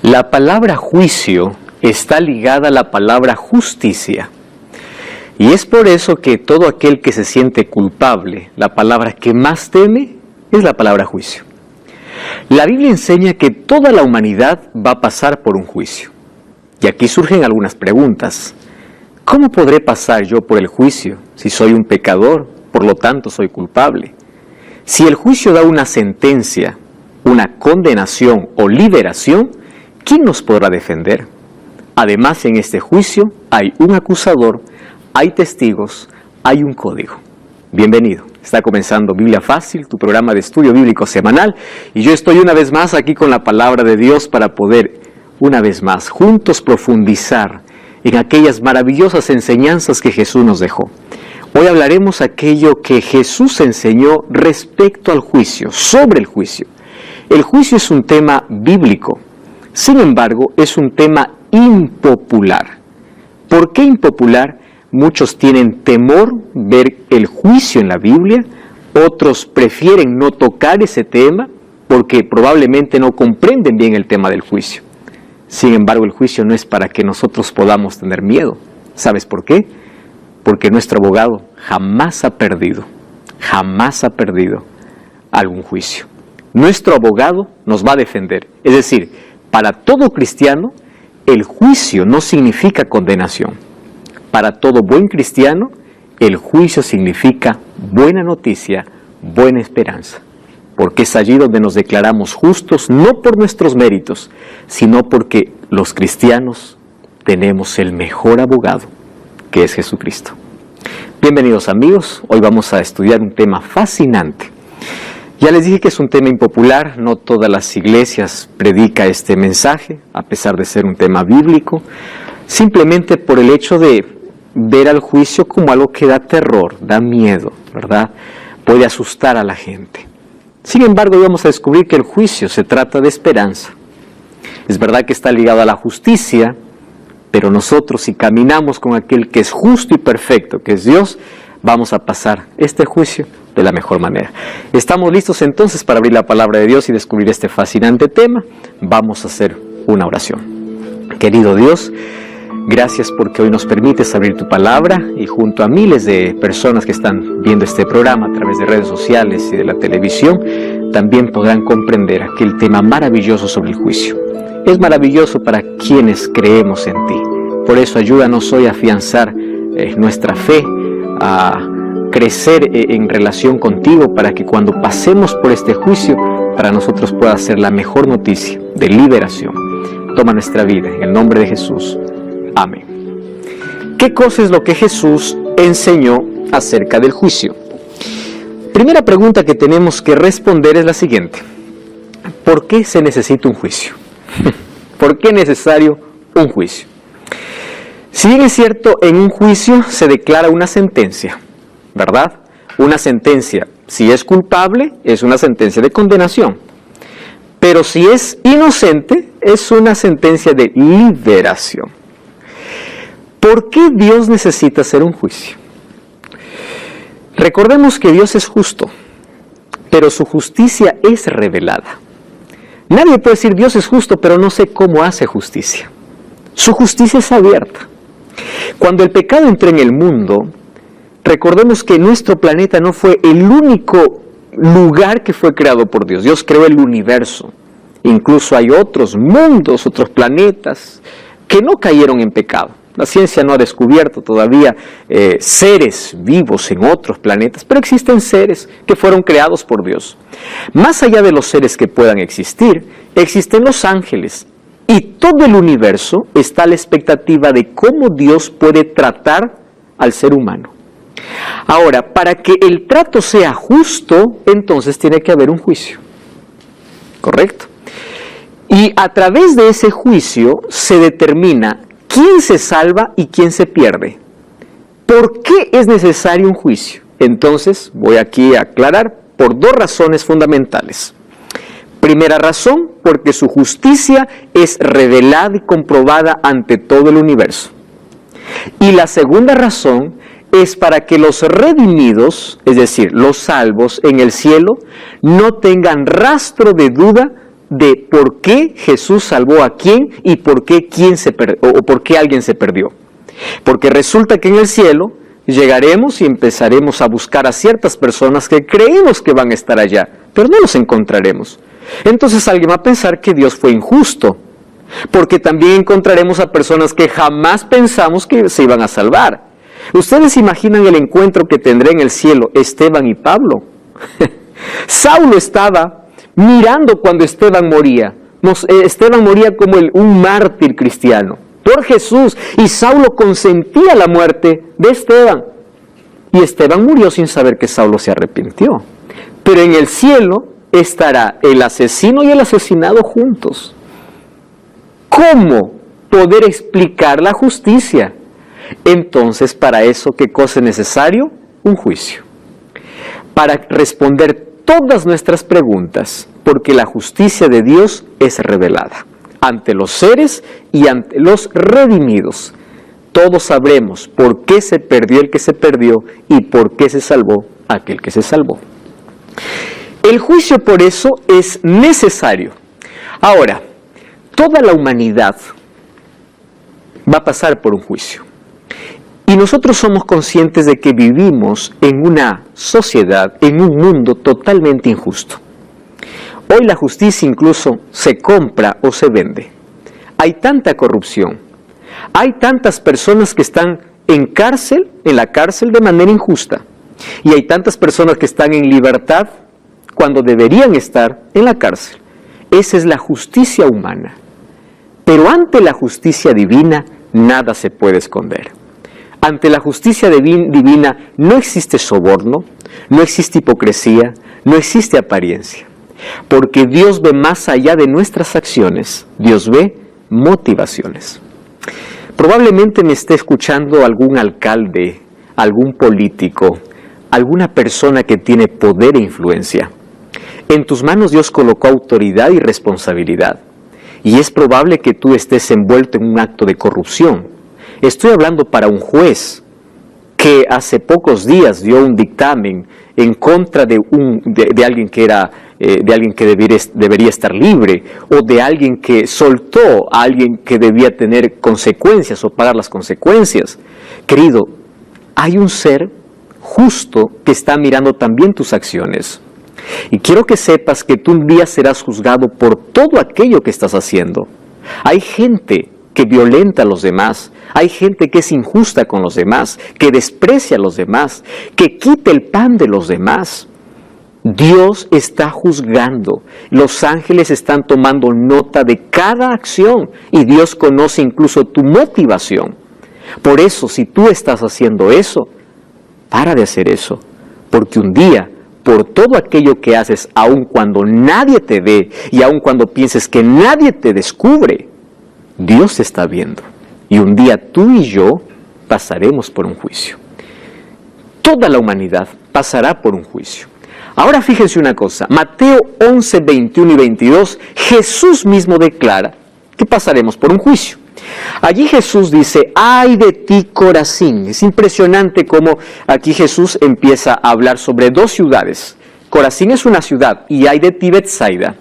La palabra juicio está ligada a la palabra justicia. Y es por eso que todo aquel que se siente culpable, la palabra que más teme es la palabra juicio. La Biblia enseña que toda la humanidad va a pasar por un juicio. Y aquí surgen algunas preguntas. ¿Cómo podré pasar yo por el juicio si soy un pecador, por lo tanto soy culpable? Si el juicio da una sentencia, una condenación o liberación, ¿quién nos podrá defender? Además, en este juicio hay un acusador, hay testigos, hay un código. Bienvenido. Está comenzando Biblia Fácil, tu programa de estudio bíblico semanal, y yo estoy una vez más aquí con la palabra de Dios para poder, una vez más, juntos profundizar en aquellas maravillosas enseñanzas que Jesús nos dejó. Hoy hablaremos aquello que Jesús enseñó respecto al juicio, sobre el juicio. El juicio es un tema bíblico, sin embargo, es un tema impopular. ¿Por qué impopular? Muchos tienen temor ver el juicio en la Biblia, otros prefieren no tocar ese tema porque probablemente no comprenden bien el tema del juicio. Sin embargo, el juicio no es para que nosotros podamos tener miedo. ¿Sabes por qué? Porque nuestro abogado jamás ha perdido algún juicio. Nuestro abogado nos va a defender. Es decir, para todo cristiano, el juicio no significa condenación. Para todo buen cristiano, el juicio significa buena noticia, buena esperanza. Porque es allí donde nos declaramos justos, no por nuestros méritos, sino porque los cristianos tenemos el mejor abogado, que es Jesucristo. Bienvenidos amigos, hoy vamos a estudiar un tema fascinante. Ya les dije que es un tema impopular, no todas las iglesias predican este mensaje, a pesar de ser un tema bíblico, simplemente por el hecho de ver al juicio como algo que da terror, da miedo, ¿verdad? Puede asustar a la gente. Sin embargo, hoy vamos a descubrir que el juicio se trata de esperanza. Es verdad que está ligado a la justicia, pero nosotros, si caminamos con aquel que es justo y perfecto, que es Dios, vamos a pasar este juicio de la mejor manera. ¿Estamos listos entonces para abrir la palabra de Dios y descubrir este fascinante tema? Vamos a hacer una oración. Querido Dios, gracias porque hoy nos permites abrir tu palabra y junto a miles de personas que están viendo este programa a través de redes sociales y de la televisión, también podrán comprender aquel tema maravilloso sobre el juicio. Es maravilloso para quienes creemos en ti. Por eso ayúdanos hoy a afianzar nuestra fe, a crecer en relación contigo para que cuando pasemos por este juicio, para nosotros pueda ser la mejor noticia de liberación. Toma nuestra vida en el nombre de Jesús. Amén. ¿Qué cosa es lo que Jesús enseñó acerca del juicio? Primera pregunta que tenemos que responder es la siguiente. ¿Por qué se necesita un juicio? ¿Por qué es necesario un juicio? Si bien es cierto, en un juicio se declara una sentencia, ¿verdad? Una sentencia, si es culpable, es una sentencia de condenación. Pero si es inocente, es una sentencia de liberación. ¿Por qué Dios necesita hacer un juicio? Recordemos que Dios es justo, pero su justicia es revelada. Nadie puede decir Dios es justo, pero no sé cómo hace justicia. Su justicia es abierta. Cuando el pecado entró en el mundo, recordemos que nuestro planeta no fue el único lugar que fue creado por Dios. Dios creó el universo. Incluso hay otros mundos, otros planetas que no cayeron en pecado. La ciencia no ha descubierto todavía seres vivos en otros planetas, pero existen seres que fueron creados por Dios. Más allá de los seres que puedan existir, existen los ángeles. Y todo el universo está a la expectativa de cómo Dios puede tratar al ser humano. Ahora, para que el trato sea justo, entonces tiene que haber un juicio. ¿Correcto? Y a través de ese juicio se determina quién se salva y quién se pierde. ¿Por qué es necesario un juicio? Entonces, voy aquí a aclarar por dos razones fundamentales. Primera razón, porque su justicia es revelada y comprobada ante todo el universo. Y la segunda razón es para que los redimidos, es decir, los salvos en el cielo, no tengan rastro de duda de por qué Jesús salvó a quién y por qué alguien se perdió. Porque resulta que en el cielo llegaremos y empezaremos a buscar a ciertas personas que creemos que van a estar allá, pero no los encontraremos. Entonces alguien va a pensar que Dios fue injusto, porque también encontraremos a personas que jamás pensamos que se iban a salvar. ¿Ustedes imaginan el encuentro que tendrá en el cielo Esteban y Pablo? Saulo estaba mirando cuando Esteban moría. Esteban moría como un mártir cristiano por Jesús, y Saulo consentía la muerte de Esteban. Y Esteban murió sin saber que Saulo se arrepintió. Pero en el cielo estará el asesino y el asesinado juntos. ¿Cómo poder explicar la justicia? Entonces, para eso, ¿qué cosa es necesario? Un juicio. Para responder todas nuestras preguntas, porque la justicia de Dios es revelada ante los seres y ante los redimidos. Todos sabremos por qué se perdió el que se perdió y por qué se salvó aquel que se salvó. El juicio, por eso, es necesario. Ahora, toda la humanidad va a pasar por un juicio. Y nosotros somos conscientes de que vivimos en una sociedad, en un mundo totalmente injusto. Hoy la justicia incluso se compra o se vende. Hay tanta corrupción. Hay tantas personas que están en la cárcel de manera injusta. Y hay tantas personas que están en libertad cuando deberían estar en la cárcel. Esa es la justicia humana. Pero ante la justicia divina, nada se puede esconder. Ante la justicia divina no existe soborno, no existe hipocresía, no existe apariencia. Porque Dios ve más allá de nuestras acciones, Dios ve motivaciones. Probablemente me esté escuchando algún alcalde, algún político, alguna persona que tiene poder e influencia. En tus manos Dios colocó autoridad y responsabilidad. Y es probable que tú estés envuelto en un acto de corrupción. Estoy hablando para un juez que hace pocos días dio un dictamen en contra de alguien que debería estar libre, o de alguien que soltó a alguien que debía tener consecuencias o pagar las consecuencias. Querido, hay un ser justo que está mirando también tus acciones. Y quiero que sepas que tú un día serás juzgado por todo aquello que estás haciendo. Hay gente que violenta a los demás, hay gente que es injusta con los demás, que desprecia a los demás, que quita el pan de los demás. Dios está juzgando, los ángeles están tomando nota de cada acción y Dios conoce incluso tu motivación. Por eso, si tú estás haciendo eso, para de hacer eso, porque un día, por todo aquello que haces, aun cuando nadie te ve y aun cuando pienses que nadie te descubre, Dios te está viendo. Y un día tú y yo pasaremos por un juicio. Toda la humanidad pasará por un juicio. Ahora fíjense una cosa, Mateo 11, 21 y 22, Jesús mismo declara que pasaremos por un juicio. Allí Jesús dice, ¡ay de ti, Corazín! Es impresionante cómo aquí Jesús empieza a hablar sobre dos ciudades. Corazín es una ciudad y ¡ay de ti, Betsaida!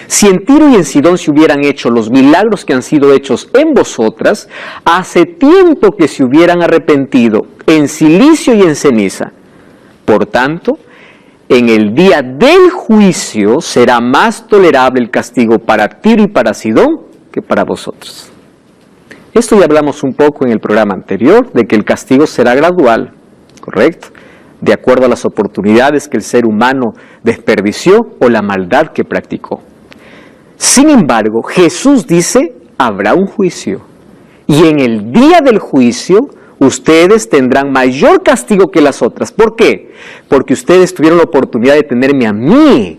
Si en Tiro y en Sidón se hubieran hecho los milagros que han sido hechos en vosotras, hace tiempo que se hubieran arrepentido en cilicio y en ceniza. Por tanto, en el día del juicio será más tolerable el castigo para Tiro y para Sidón que para vosotros. Esto ya hablamos un poco en el programa anterior, de que el castigo será gradual, ¿correcto? De acuerdo a las oportunidades que el ser humano desperdició o la maldad que practicó. Sin embargo, Jesús dice, habrá un juicio. Y en el día del juicio, ustedes tendrán mayor castigo que las otras. ¿Por qué? Porque ustedes tuvieron la oportunidad de tenerme a mí.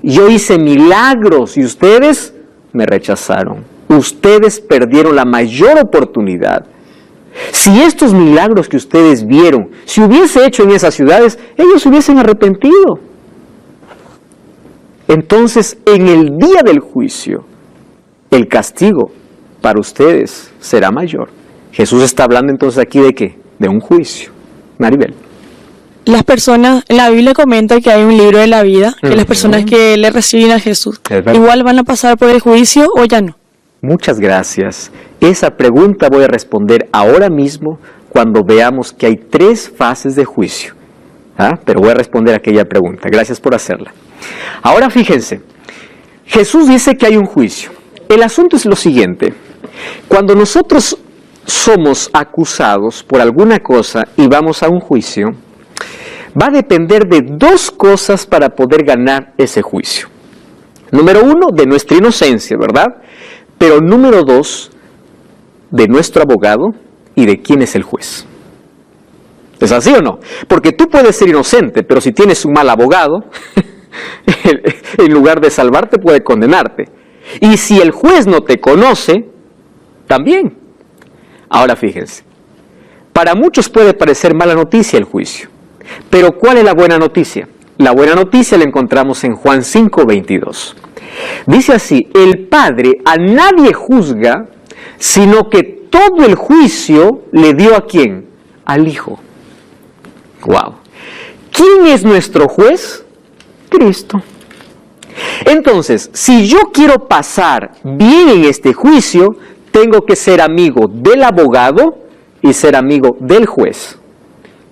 Yo hice milagros y ustedes me rechazaron. Ustedes perdieron la mayor oportunidad. Si estos milagros que ustedes vieron se hubiese hecho en esas ciudades, ellos se hubiesen arrepentido. Entonces, en el día del juicio, el castigo para ustedes será mayor. Jesús está hablando entonces aquí ¿de qué? De un juicio. Maribel. las personas, en la Biblia comenta que hay un libro de la vida, que las personas que le reciben a Jesús, igual van a pasar por el juicio o ya no. Muchas gracias. Esa pregunta voy a responder ahora mismo cuando veamos que hay 3 fases de juicio. Pero voy a responder aquella pregunta. Gracias por hacerla. Ahora fíjense, Jesús dice que hay un juicio. El asunto es lo siguiente. Cuando nosotros somos acusados por alguna cosa y vamos a un juicio, va a depender de 2 cosas para poder ganar ese juicio. Número 1, de nuestra inocencia, ¿verdad? Pero número 2, de nuestro abogado y de quién es el juez. ¿Es así o no? Porque tú puedes ser inocente, pero si tienes un mal abogado, en lugar de salvarte puede condenarte. Y si el juez no te conoce, también. Ahora fíjense, para muchos puede parecer mala noticia el juicio, pero ¿cuál es la buena noticia? La buena noticia la encontramos en Juan 5:22. Dice así: el Padre a nadie juzga, sino que todo el juicio le dio ¿a quién? Al Hijo. Wow. ¿Quién es nuestro juez? Cristo. Entonces, si yo quiero pasar bien en este juicio, tengo que ser amigo del abogado y ser amigo del juez.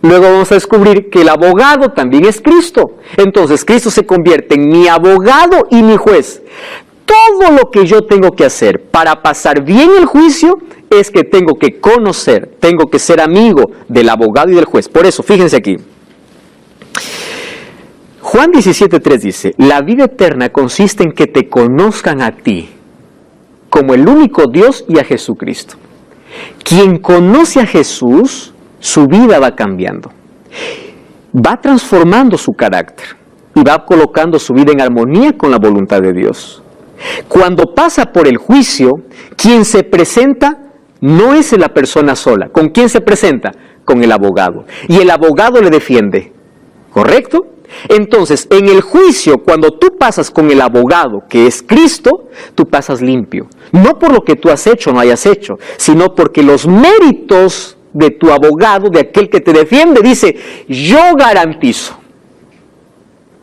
Luego vamos a descubrir que el abogado también es Cristo. Entonces, Cristo se convierte en mi abogado y mi juez. Todo lo que yo tengo que hacer para pasar bien el juicio es que tengo que conocer, tengo que ser amigo del abogado y del juez. Por eso, fíjense aquí. Juan 17:3 dice: la vida eterna consiste en que te conozcan a ti, como el único Dios, y a Jesucristo. Quien conoce a Jesús, su vida va cambiando. Va transformando su carácter y va colocando su vida en armonía con la voluntad de Dios. Cuando pasa por el juicio, quien se presenta no es la persona sola. ¿Con quién se presenta? Con el abogado. Y el abogado le defiende. ¿Correcto? Entonces, en el juicio, cuando tú pasas con el abogado, que es Cristo, tú pasas limpio. No por lo que tú has hecho o no hayas hecho, sino porque los méritos de tu abogado, de aquel que te defiende, dice: yo garantizo.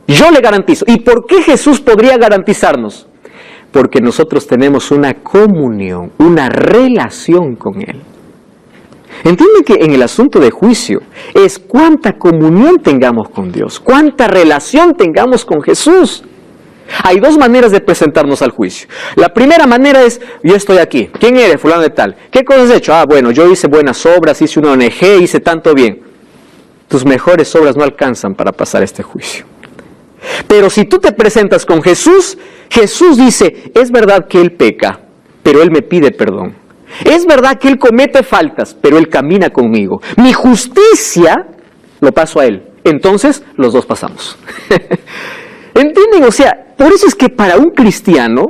Yo le garantizo. ¿Y por qué Jesús podría garantizarnos? Porque nosotros tenemos una comunión, una relación con Él. Entienden que en el asunto de juicio es cuánta comunión tengamos con Dios, cuánta relación tengamos con Jesús. Hay 2 maneras de presentarnos al juicio. La primera manera es: yo estoy aquí. ¿Quién eres? Fulano de tal. ¿Qué cosas has hecho? Bueno, yo hice buenas obras, hice una ONG, hice tanto bien. Tus mejores obras no alcanzan para pasar este juicio. Pero si tú te presentas con Jesús, Jesús dice: es verdad que Él peca, pero Él me pide perdón. Es verdad que Él comete faltas, pero Él camina conmigo. Mi justicia lo paso a Él. Entonces, los 2 pasamos. ¿Entienden? O sea, por eso es que para un cristiano,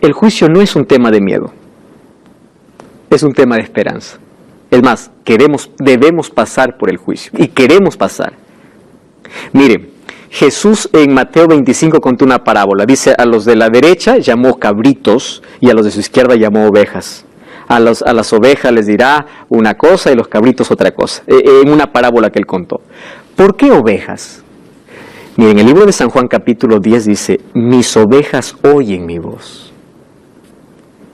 el juicio no es un tema de miedo. Es un tema de esperanza. Es más, debemos pasar por el juicio. Y queremos pasar. Miren, Jesús en Mateo 25 contó una parábola. Dice: a los de la derecha llamó cabritos y a los de su izquierda llamó ovejas. A las ovejas les dirá una cosa y los cabritos otra cosa. En una parábola que él contó. ¿Por qué ovejas? Miren, el libro de San Juan capítulo 10 dice: mis ovejas oyen mi voz.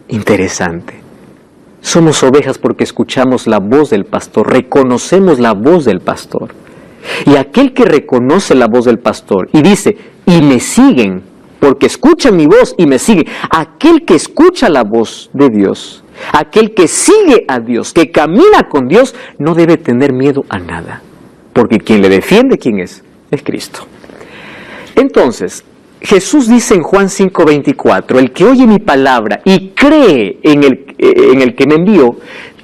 Interesante. Somos ovejas porque escuchamos la voz del pastor, reconocemos la voz del pastor. Y aquel que reconoce la voz del pastor y dice: y me siguen, porque escuchan mi voz y me siguen. Aquel que escucha la voz de Dios, aquel que sigue a Dios, que camina con Dios, no debe tener miedo a nada. Porque quien le defiende, ¿quién es? Es Cristo. Entonces, Jesús dice en Juan 5:24: el que oye mi palabra y cree en el que me envió,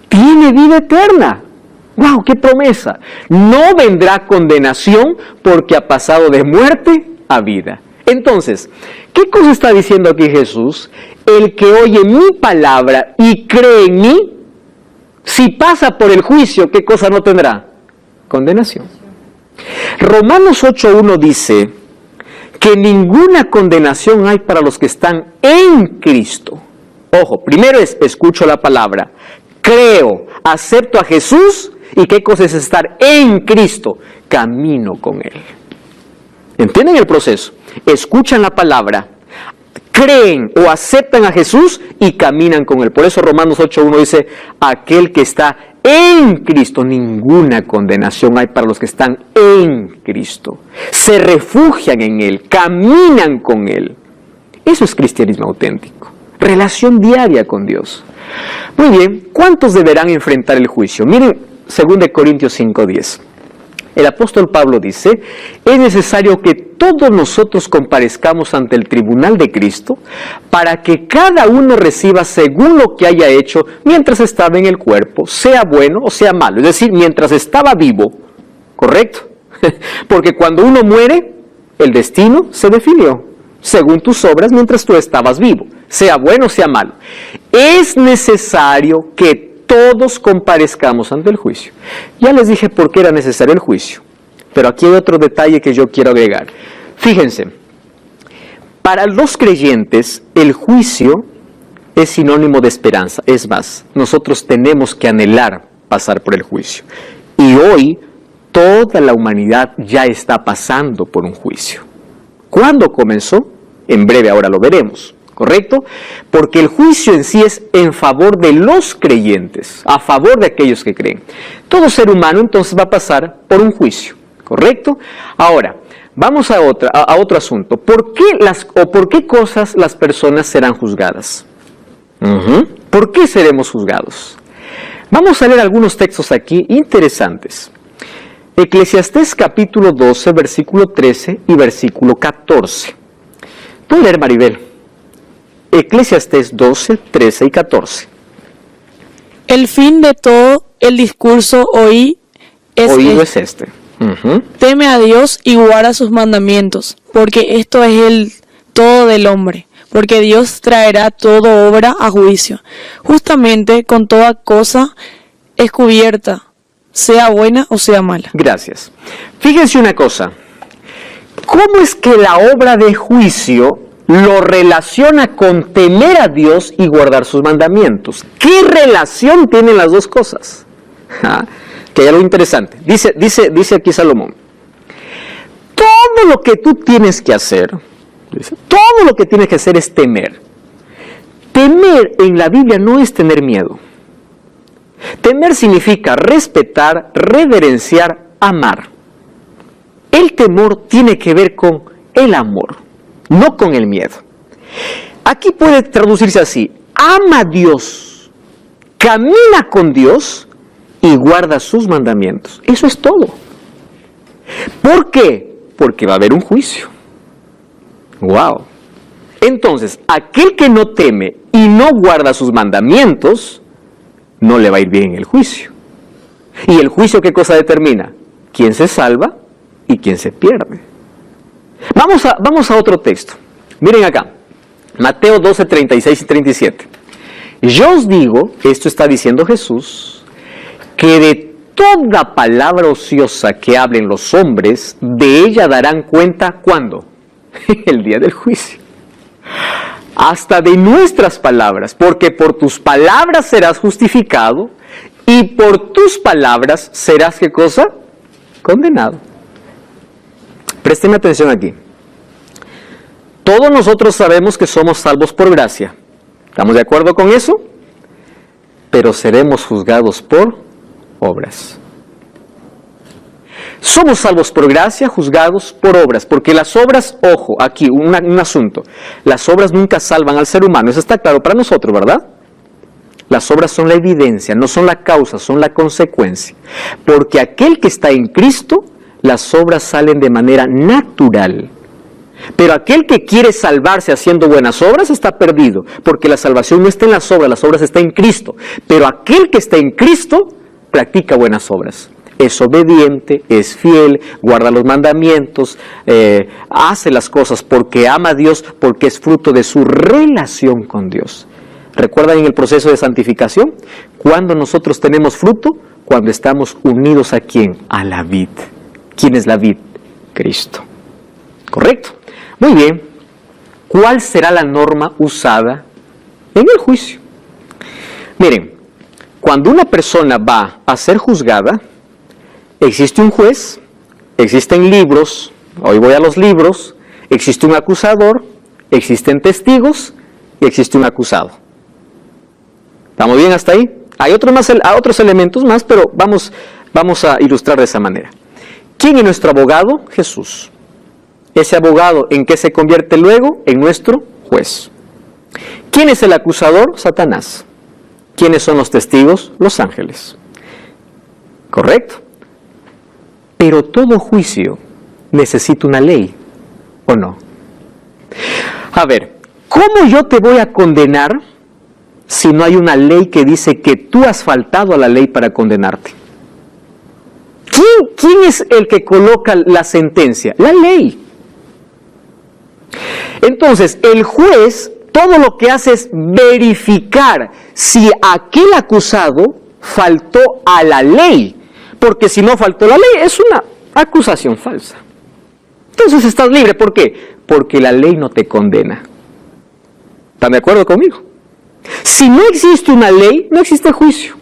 tiene vida eterna. ¡Wow! ¡Qué promesa! No vendrá condenación porque ha pasado de muerte a vida. Entonces, ¿qué cosa está diciendo aquí Jesús? El que oye mi palabra y cree en mí, si pasa por el juicio, ¿qué cosa no tendrá? Condenación. Romanos 8:1 dice que ninguna condenación hay para los que están en Cristo. Ojo, primero escucho la palabra, creo, acepto a Jesús ¿Y qué cosa es estar en Cristo? Camino con Él. ¿Entienden el proceso? Escuchan la palabra, creen o aceptan a Jesús y caminan con Él. Por eso Romanos 8:1 dice, aquel que está en Cristo, ninguna condenación hay para los que están en Cristo. Se refugian en Él, caminan con Él. Eso es cristianismo auténtico. Relación diaria con Dios. Muy bien, ¿cuántos deberán enfrentar el juicio? Miren 2 Corintios 5:10. El apóstol Pablo dice, es necesario que todos nosotros comparezcamos ante el tribunal de Cristo para que cada uno reciba según lo que haya hecho mientras estaba en el cuerpo, sea bueno o sea malo. Es decir, mientras estaba vivo, ¿correcto? Porque cuando uno muere, el destino se definió según tus obras mientras tú estabas vivo, sea bueno o sea malo. Es necesario que todos comparezcamos ante el juicio. Ya les dije por qué era necesario el juicio, pero aquí hay otro detalle que yo quiero agregar. Fíjense, para los creyentes el juicio es sinónimo de esperanza. Es más, nosotros tenemos que anhelar pasar por el juicio. Y hoy toda la humanidad ya está pasando por un juicio. ¿Cuándo comenzó? En breve, ahora lo veremos. ¿Correcto? Porque el juicio en sí es en favor de los creyentes, a favor de aquellos que creen. Todo ser humano entonces va a pasar por un juicio, ¿correcto? Ahora, vamos a otro asunto. ¿Por qué cosas las personas serán juzgadas? ¿Por qué seremos juzgados? Vamos a leer algunos textos aquí interesantes. Eclesiastés capítulo 12, versículo 13 y versículo 14. ¿Puedo leer, Maribel? Eclesiastés 12, 13 y 14. El fin de todo el discurso oído es este. Teme a Dios y guarda sus mandamientos, porque esto es el todo del hombre, porque Dios traerá toda obra a juicio, justamente con toda cosa descubierta, sea buena o sea mala. Gracias. Fíjense una cosa, ¿cómo es que la obra de juicio lo relaciona con temer a Dios y guardar sus mandamientos? ¿Qué relación tienen las dos cosas? Que hay algo interesante. Dice aquí Salomón, todo lo que tú tienes que hacer, todo lo que tienes que hacer es temer. Temer en la Biblia no es tener miedo. Temer significa respetar, reverenciar, amar. El temor tiene que ver con el amor, no con el miedo. Aquí puede traducirse así: ama a Dios, camina con Dios y guarda sus mandamientos. Eso es todo. ¿Por qué? Porque va a haber un juicio. ¡Wow! Entonces, aquel que no teme y no guarda sus mandamientos, no le va a ir bien en el juicio. ¿Y el juicio qué cosa determina? ¿Quién se salva y quién se pierde? Vamos a otro texto. Miren acá, Mateo 12, 36 y 37. Yo os digo, esto está diciendo Jesús, que de toda palabra ociosa que hablen los hombres, de ella darán cuenta, ¿cuándo? El día del juicio. Hasta de nuestras palabras, porque por tus palabras serás justificado y por tus palabras serás, ¿qué cosa? Condenado. Presten atención aquí. Todos nosotros sabemos que somos salvos por gracia. ¿Estamos de acuerdo con eso? Pero seremos juzgados por obras. Somos salvos por gracia, juzgados por obras, porque las obras, ojo, aquí un asunto, las obras nunca salvan al ser humano, eso está claro para nosotros, ¿verdad? Las obras son la evidencia, no son la causa, son la consecuencia, porque aquel que está en Cristo, las obras salen de manera natural, pero aquel que quiere salvarse haciendo buenas obras está perdido, porque la salvación no está en las obras está en Cristo, pero aquel que está en Cristo practica buenas obras. Es obediente, es fiel, guarda los mandamientos, hace las cosas porque ama a Dios, porque es fruto de su relación con Dios. ¿Recuerdan en el proceso de santificación? Cuando nosotros tenemos fruto, cuando estamos unidos ¿a quién? A la vid. ¿Quién es la vid? Cristo. ¿Correcto? Muy bien. ¿Cuál será la norma usada en el juicio? Miren, Cuando una persona va a ser juzgada, existe un juez, existen libros, hoy voy a los libros, existe un acusador, existen testigos y existe un acusado. ¿Estamos bien hasta ahí? Hay otros elementos más, pero vamos a ilustrar de esa manera. ¿Quién es nuestro abogado? Jesús. Ese abogado, ¿en qué se convierte luego? En nuestro juez. ¿Quién es el acusador? Satanás. ¿Quiénes son los testigos? Los ángeles. ¿Correcto? Pero todo juicio necesita una ley, ¿o no? A ver, ¿cómo yo te voy a condenar si no hay una ley que dice que tú has faltado a la ley para condenarte? ¿Quién es el que coloca la sentencia? La ley. Entonces, el juez todo lo que hace es verificar si aquel acusado faltó a la ley, porque si no faltó a la ley es una acusación falsa. Entonces estás libre. ¿Por qué? Porque la ley no te condena. ¿Están de acuerdo conmigo? Si no existe una ley, no existe juicio.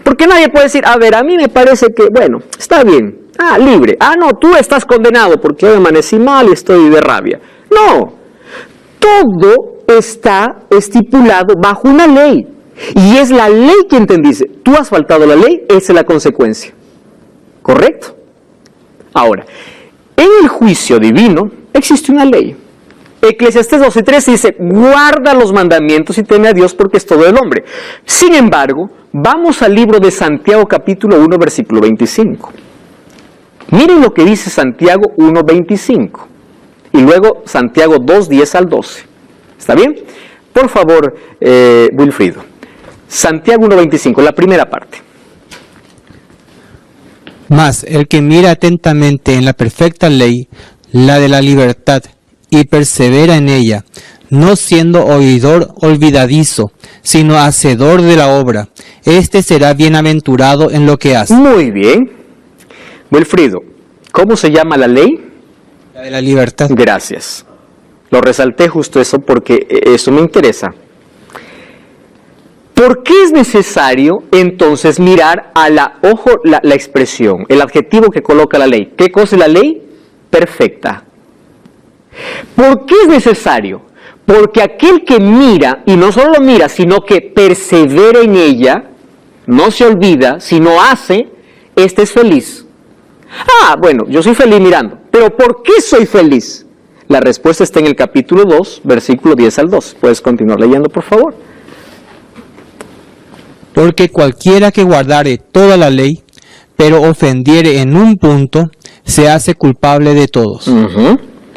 Porque nadie puede decir, a ver, a mí me parece que, bueno, está bien, libre. No, tú estás condenado porque hoy amanecí mal y estoy de rabia. No, todo está estipulado bajo una ley. Y es la ley quien te dice, tú has faltado a la ley, esa es la consecuencia. ¿Correcto? Ahora, en el juicio divino existe una ley. Eclesiastés 12:13 dice, guarda los mandamientos y teme a Dios porque es todo del hombre. Sin embargo, vamos al libro de Santiago capítulo 1 versículo 25. Miren lo que dice Santiago 1:25 y luego Santiago 2:10 al 12. ¿Está bien? Por favor, Wilfrido. Santiago 1:25, la primera parte. Mas el que mira atentamente en la perfecta ley, la de la libertad, y persevera en ella, no siendo oidor olvidadizo, sino hacedor de la obra, éste será bienaventurado en lo que hace. Muy bien. Wilfrido, ¿cómo se llama la ley? La de la libertad. Gracias. Lo resalté justo eso porque eso me interesa. ¿Por qué es necesario entonces mirar a la expresión, el adjetivo que coloca la ley? ¿Qué cosa es la ley? Perfecta. ¿Por qué es necesario? Porque aquel que mira, y no solo mira, sino que persevera en ella, no se olvida, sino hace, este es feliz. Bueno, yo soy feliz mirando, pero ¿por qué soy feliz? La respuesta está en el capítulo 2, versículo 10 al 2. ¿Puedes continuar leyendo, por favor? Porque cualquiera que guardare toda la ley, pero ofendiere en un punto, se hace culpable de todos.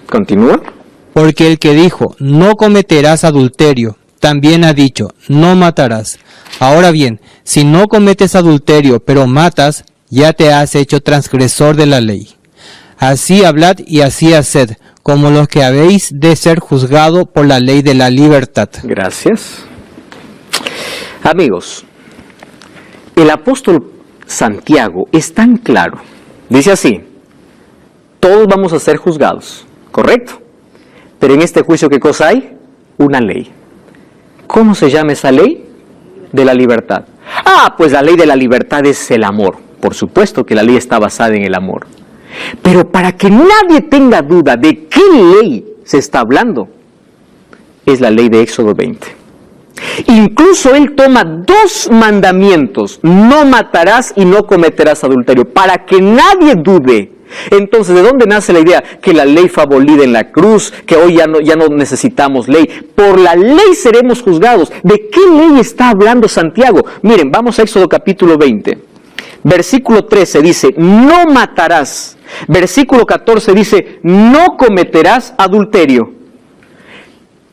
Continúa. Porque el que dijo, no cometerás adulterio, también ha dicho, no matarás. Ahora bien, si no cometes adulterio, pero matas, ya te has hecho transgresor de la ley. Así hablad y así haced, como los que habéis de ser juzgado por la ley de la libertad. Gracias. Amigos, el apóstol Santiago es tan claro. Dice así, todos vamos a ser juzgados, ¿correcto? Pero en este juicio, ¿qué cosa hay? Una ley. ¿Cómo se llama esa ley? De la libertad. Pues la ley de la libertad es el amor. Por supuesto que la ley está basada en el amor. Pero para que nadie tenga duda de qué ley se está hablando, es la ley de Éxodo 20. Incluso él toma 2 mandamientos, no matarás y no cometerás adulterio, para que nadie dude. Entonces, ¿de dónde nace la idea? Que la ley fue abolida en la cruz, que hoy ya no necesitamos ley. Por la ley seremos juzgados. ¿De qué ley está hablando Santiago? Miren, vamos a Éxodo capítulo 20. Versículo 13 dice, no matarás. Versículo 14 dice, no cometerás adulterio.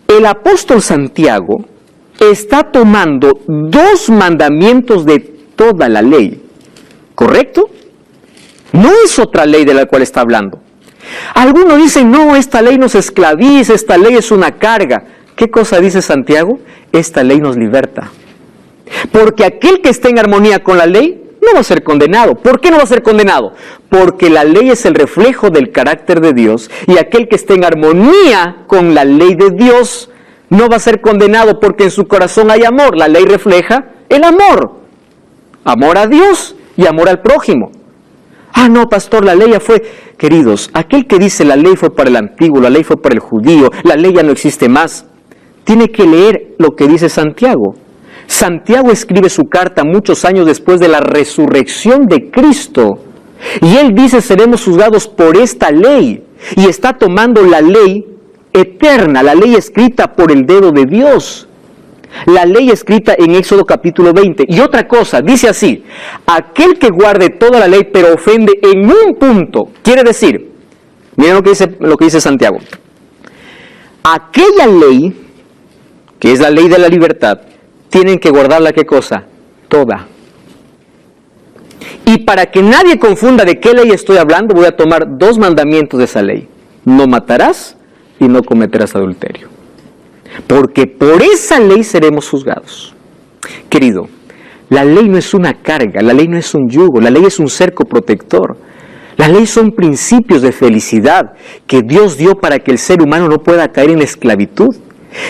El apóstol Santiago está tomando 2 mandamientos de toda la ley, ¿correcto? No es otra ley de la cual está hablando. Algunos dicen, no, esta ley nos esclaviza, esta ley es una carga. ¿Qué cosa dice Santiago? Esta ley nos liberta. Porque aquel que esté en armonía con la ley no va a ser condenado. ¿Por qué no va a ser condenado? Porque la ley es el reflejo del carácter de Dios y aquel que esté en armonía con la ley de Dios no va a ser condenado porque en su corazón hay amor. La ley refleja el amor. Amor a Dios y amor al prójimo. Ah, no, pastor, la ley ya fue. Queridos, aquel que dice la ley fue para el antiguo, la ley fue para el judío, la ley ya no existe más, tiene que leer lo que dice Santiago. Santiago escribe su carta muchos años después de la resurrección de Cristo. Y él dice, seremos juzgados por esta ley. Y está tomando la ley eterna, la ley escrita por el dedo de Dios. La ley escrita en Éxodo capítulo 20. Y otra cosa, dice así, aquel que guarde toda la ley pero ofende en un punto, quiere decir, miren lo que dice Santiago, aquella ley, que es la ley de la libertad, tienen que guardarla, ¿qué cosa? Toda. Y para que nadie confunda de qué ley estoy hablando, voy a tomar 2 mandamientos de esa ley. No matarás y no cometerás adulterio. Porque por esa ley seremos juzgados. Querido, la ley no es una carga, la ley no es un yugo, la ley es un cerco protector. La ley son principios de felicidad que Dios dio para que el ser humano no pueda caer en esclavitud.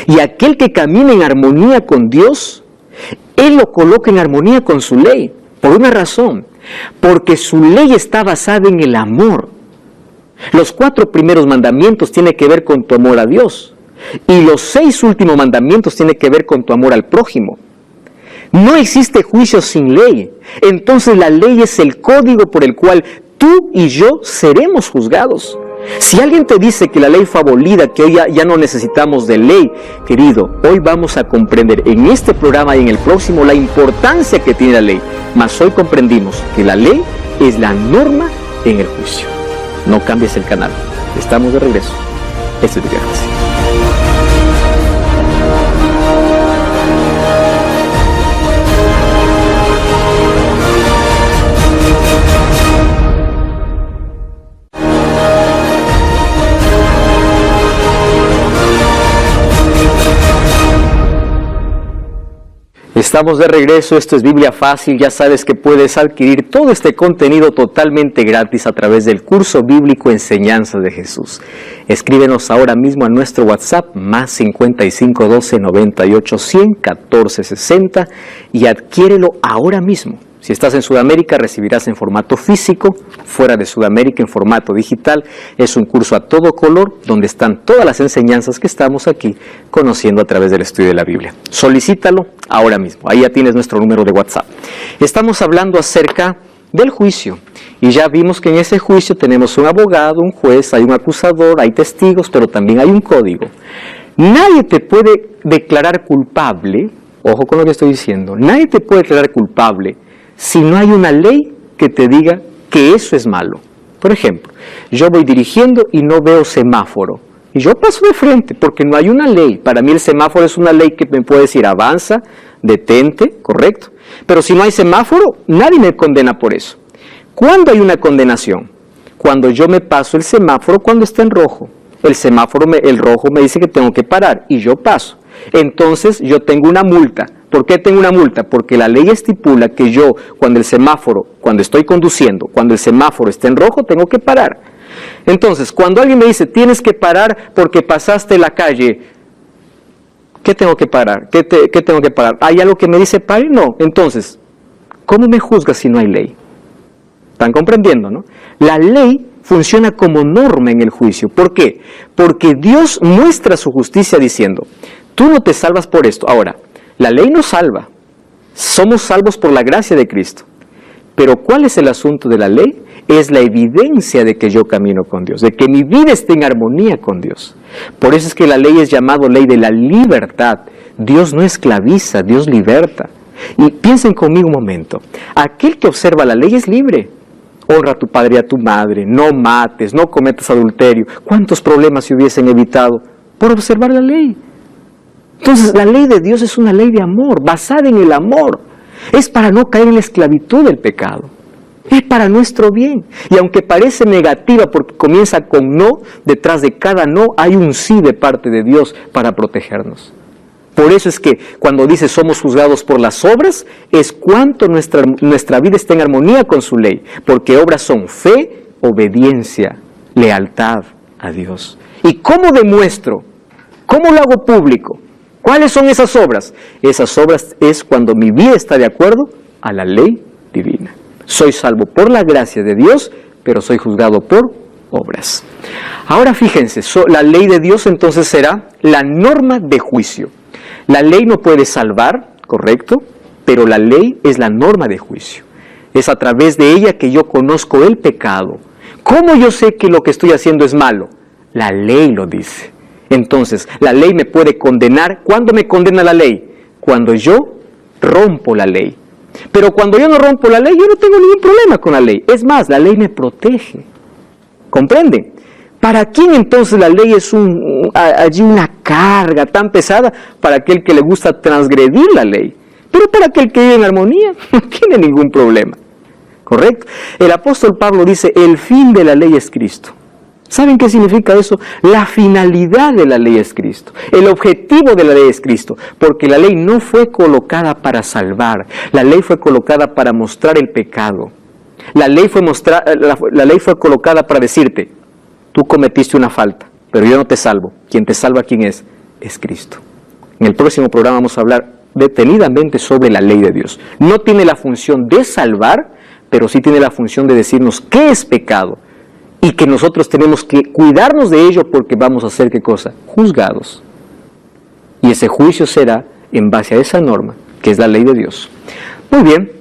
Y aquel que camina en armonía con Dios, Él lo coloca en armonía con su ley. Por una razón, porque su ley está basada en el amor. Los 4 primeros mandamientos tienen que ver con tu amor a Dios. Y los 6 últimos mandamientos tienen que ver con tu amor al prójimo. No existe juicio sin ley. Entonces la ley es el código por el cual tú y yo seremos juzgados. Si alguien te dice que la ley fue abolida, que hoy ya no necesitamos de ley, querido, hoy vamos a comprender en este programa y en el próximo la importancia que tiene la ley. Mas hoy comprendimos que la ley es la norma en el juicio. No cambies el canal. Estamos de regreso. Esto es Biblia Fácil. Estamos de regreso, esto es Biblia Fácil, ya sabes que puedes adquirir todo este contenido totalmente gratis a través del curso bíblico Enseñanzas de Jesús. Escríbenos ahora mismo a nuestro WhatsApp, más 55 12 98 100 14 60 y adquiérelo ahora mismo. Si estás en Sudamérica, recibirás en formato físico, fuera de Sudamérica en formato digital. Es un curso a todo color, donde están todas las enseñanzas que estamos aquí conociendo a través del estudio de la Biblia. Solicítalo ahora mismo, ahí ya tienes nuestro número de WhatsApp. Estamos hablando acerca del juicio, y ya vimos que en ese juicio tenemos un abogado, un juez, hay un acusador, hay testigos, pero también hay un código. Nadie te puede declarar culpable, ojo con lo que estoy diciendo, nadie te puede declarar culpable si no hay una ley que te diga que eso es malo. Por ejemplo, yo voy dirigiendo y no veo semáforo, y yo paso de frente porque no hay una ley. Para mí el semáforo es una ley que me puede decir avanza, detente, correcto. Pero si no hay semáforo, nadie me condena por eso. ¿Cuándo hay una condenación? Cuando yo me paso el semáforo cuando está en rojo. El semáforo, el rojo me dice que tengo que parar y yo paso. Entonces yo tengo una multa. ¿Por qué tengo una multa? Porque la ley estipula que yo, cuando estoy conduciendo, cuando el semáforo está en rojo, tengo que parar. Entonces, cuando alguien me dice, tienes que parar porque pasaste la calle, ¿qué tengo que parar? ¿Qué tengo que parar? ¿Hay algo que me dice pare? No. Entonces, ¿cómo me juzgas si no hay ley? ¿Están comprendiendo, no? La ley funciona como norma en el juicio. ¿Por qué? Porque Dios muestra su justicia diciendo, tú no te salvas por esto. Ahora, la ley nos salva. Somos salvos por la gracia de Cristo. Pero ¿cuál es el asunto de la ley? Es la evidencia de que yo camino con Dios, de que mi vida esté en armonía con Dios. Por eso es que la ley es llamada ley de la libertad. Dios no esclaviza, Dios liberta. Y piensen conmigo un momento. Aquel que observa la ley es libre. Honra a tu padre y a tu madre, no mates, no cometas adulterio. ¿Cuántos problemas se hubiesen evitado por observar la ley? Entonces, la ley de Dios es una ley de amor, basada en el amor. Es para no caer en la esclavitud del pecado. Es para nuestro bien. Y aunque parece negativa porque comienza con no, detrás de cada no hay un sí de parte de Dios para protegernos. Por eso es que cuando dice somos juzgados por las obras, es cuánto nuestra vida está en armonía con su ley. Porque obras son fe, obediencia, lealtad a Dios. ¿Y cómo demuestro? ¿Cómo lo hago público? ¿Cuáles son esas obras? Esas obras es cuando mi vida está de acuerdo a la ley divina. Soy salvo por la gracia de Dios, pero soy juzgado por obras. Ahora fíjense, la ley de Dios entonces será la norma de juicio. La ley no puede salvar, correcto, pero la ley es la norma de juicio. Es a través de ella que yo conozco el pecado. ¿Cómo yo sé que lo que estoy haciendo es malo? La ley lo dice. Entonces, la ley me puede condenar. ¿Cuándo me condena la ley? Cuando yo rompo la ley. Pero cuando yo no rompo la ley, yo no tengo ningún problema con la ley. Es más, la ley me protege. ¿Comprenden? ¿Para quién entonces la ley es allí una carga tan pesada? Para aquel que le gusta transgredir la ley. Pero para aquel que vive en armonía, no tiene ningún problema. ¿Correcto? El apóstol Pablo dice, el fin de la ley es Cristo. ¿Saben qué significa eso? La finalidad de la ley es Cristo. El objetivo de la ley es Cristo. Porque la ley no fue colocada para salvar. La ley fue colocada para mostrar el pecado. La ley fue colocada para decirte, tú cometiste una falta, pero yo no te salvo. Quien te salva, ¿quién es? Es Cristo. En el próximo programa vamos a hablar detenidamente sobre la ley de Dios. No tiene la función de salvar, pero sí tiene la función de decirnos qué es pecado. Y que nosotros tenemos que cuidarnos de ello porque vamos a ser, ¿qué cosa? Juzgados. Y ese juicio será en base a esa norma, que es la ley de Dios. Muy bien.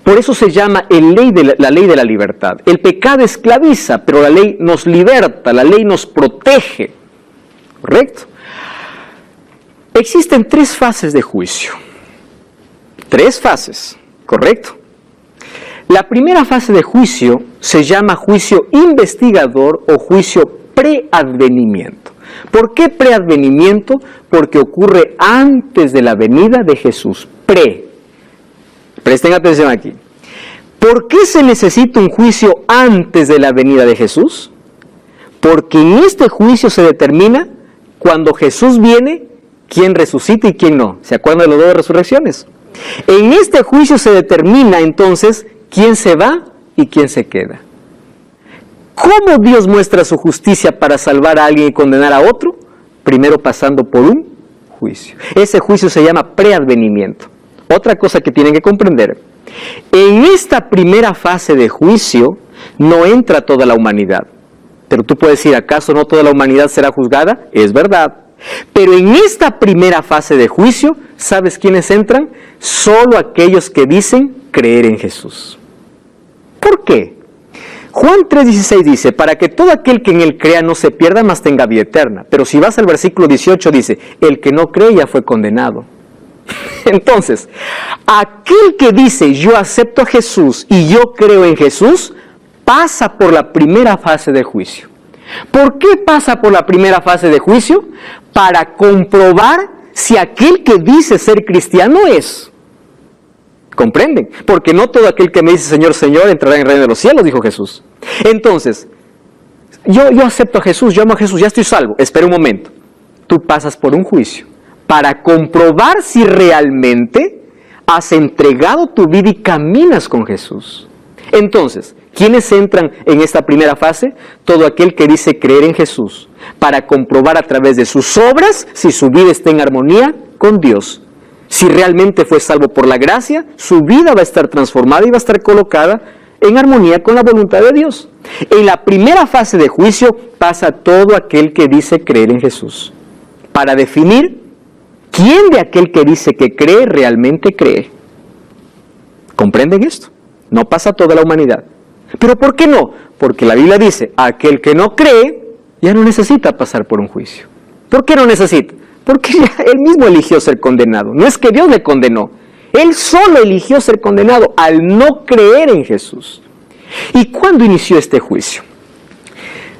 Por eso se llama la ley de la libertad. El pecado esclaviza, pero la ley nos liberta, la ley nos protege. ¿Correcto? Existen 3 fases de juicio. 3 fases, ¿correcto? La primera fase de juicio se llama juicio investigador o juicio preadvenimiento. ¿Por qué preadvenimiento? Porque ocurre antes de la venida de Jesús. Presten atención aquí. ¿Por qué se necesita un juicio antes de la venida de Jesús? Porque en este juicio se determina cuando Jesús viene, quién resucita y quién no. ¿Se acuerdan de las 2 resurrecciones? En este juicio se determina entonces quién se va y quién se queda. ¿Cómo Dios muestra su justicia para salvar a alguien y condenar a otro? Primero pasando por un juicio. Ese juicio se llama preadvenimiento. Otra cosa que tienen que comprender, en esta primera fase de juicio no entra toda la humanidad. Pero tú puedes decir, ¿acaso no toda la humanidad será juzgada? Es verdad. Pero en esta primera fase de juicio, ¿sabes quiénes entran? Solo aquellos que dicen creer en Jesús. ¿Por qué? Juan 3:16 dice, para que todo aquel que en él crea no se pierda, mas tenga vida eterna. Pero si vas al versículo 18 dice, el que no cree ya fue condenado. Entonces, aquel que dice yo acepto a Jesús y yo creo en Jesús, pasa por la primera fase de juicio. ¿Por qué pasa por la primera fase de juicio? Para comprobar si aquel que dice ser cristiano es. ¿Comprenden? Porque no todo aquel que me dice Señor, Señor entrará en el reino de los cielos, dijo Jesús. Entonces, yo acepto a Jesús, yo amo a Jesús, ya estoy salvo. Espera un momento. Tú pasas por un juicio para comprobar si realmente has entregado tu vida y caminas con Jesús. Entonces, ¿quiénes entran en esta primera fase? Todo aquel que dice creer en Jesús, para comprobar a través de sus obras si su vida está en armonía con Dios. Si realmente fue salvo por la gracia, su vida va a estar transformada y va a estar colocada en armonía con la voluntad de Dios. En la primera fase de juicio pasa todo aquel que dice creer en Jesús, para definir quién de aquel que dice que cree realmente cree. ¿Comprenden esto? No pasa toda la humanidad. ¿Pero por qué no? Porque la Biblia dice, aquel que no cree ya no necesita pasar por un juicio. ¿Por qué no necesita? Porque ya él mismo eligió ser condenado. No es que Dios le condenó. Él solo eligió ser condenado al no creer en Jesús. ¿Y cuándo inició este juicio?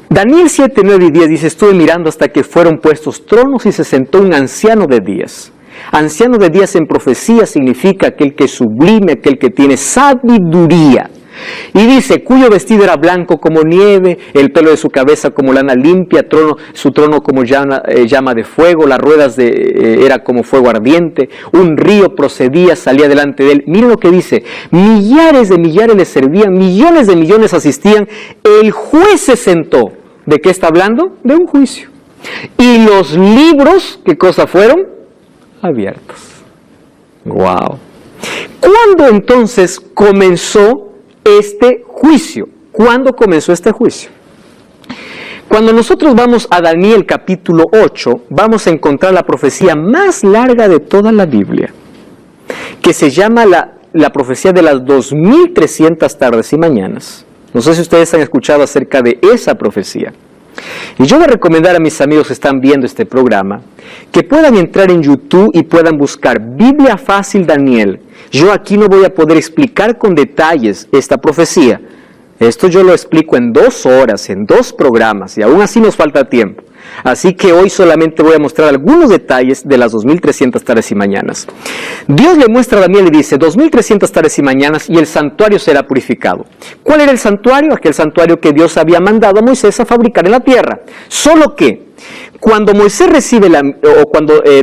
Daniel 7, 9 y 10 dice, estuve mirando hasta que fueron puestos tronos y se sentó un anciano de días. Anciano de días en profecía significa aquel que es sublime, aquel que tiene sabiduría. Y dice, cuyo vestido era blanco como nieve, el pelo de su cabeza como lana limpia, su trono como llama de fuego, las ruedas era como fuego ardiente, un río procedía, salía delante de él. Miren lo que dice, millares de millares le servían, millones de millones asistían, el juez se sentó. ¿De qué está hablando? De un juicio. Y los libros, ¿qué cosa fueron? abiertos. ¡Wow! ¿Cuándo entonces comenzó este juicio? ¿Cuándo comenzó este juicio? Cuando nosotros vamos a Daniel capítulo 8, vamos a encontrar la profecía más larga de toda la Biblia, que se llama la profecía de las 2300 tardes y mañanas. No sé si ustedes han escuchado acerca de esa profecía. Y yo voy a recomendar a mis amigos que están viendo este programa que puedan entrar en YouTube y puedan buscar Biblia Fácil Daniel. Yo aquí no voy a poder explicar con detalles esta profecía. Esto yo lo explico en 2 horas, en 2 programas, y aún así nos falta tiempo. Así que hoy solamente voy a mostrar algunos detalles de las 2300 tardes y mañanas. Dios le muestra a Daniel y dice, 2300 tardes y mañanas y el santuario será purificado. ¿Cuál era el santuario? Aquel santuario que Dios había mandado a Moisés a fabricar en la tierra. Solo que cuando